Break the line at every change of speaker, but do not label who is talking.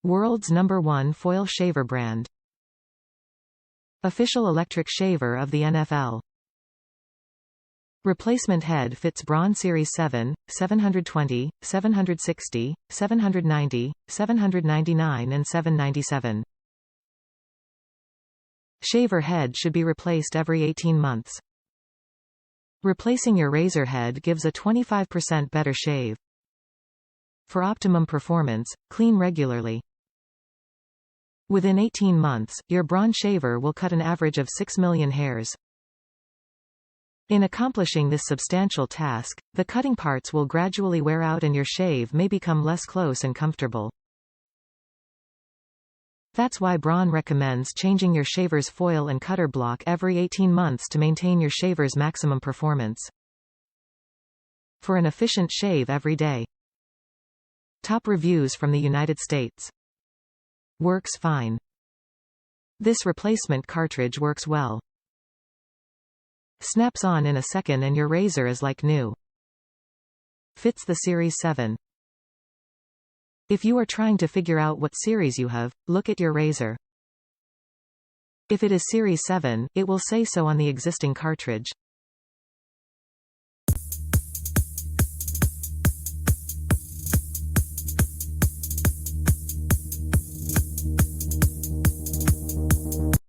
World's #1 foil shaver brand. Official electric shaver of the NFL. Replacement head fits Braun Series 7, 720, 760, 790, 799 and 797. Shaver head should be replaced every 18 months. Replacing your razor head gives a 25% better shave. For optimum performance, clean regularly. Within 18 months, your Braun shaver will cut an average of 6 million hairs. In accomplishing this substantial task, the cutting parts will gradually wear out and your shave may become less close and comfortable. That's why Braun recommends changing your shaver's foil and cutter block every 18 months to maintain your shaver's maximum performance. For an efficient shave every day. Top reviews from the United States. Works fine. This replacement cartridge works well. Snaps on in a second and your razor is like new. Fits the Series 7. If you are trying to figure out what series you have, look at your razor. If it is Series 7, it will say so on the existing cartridge.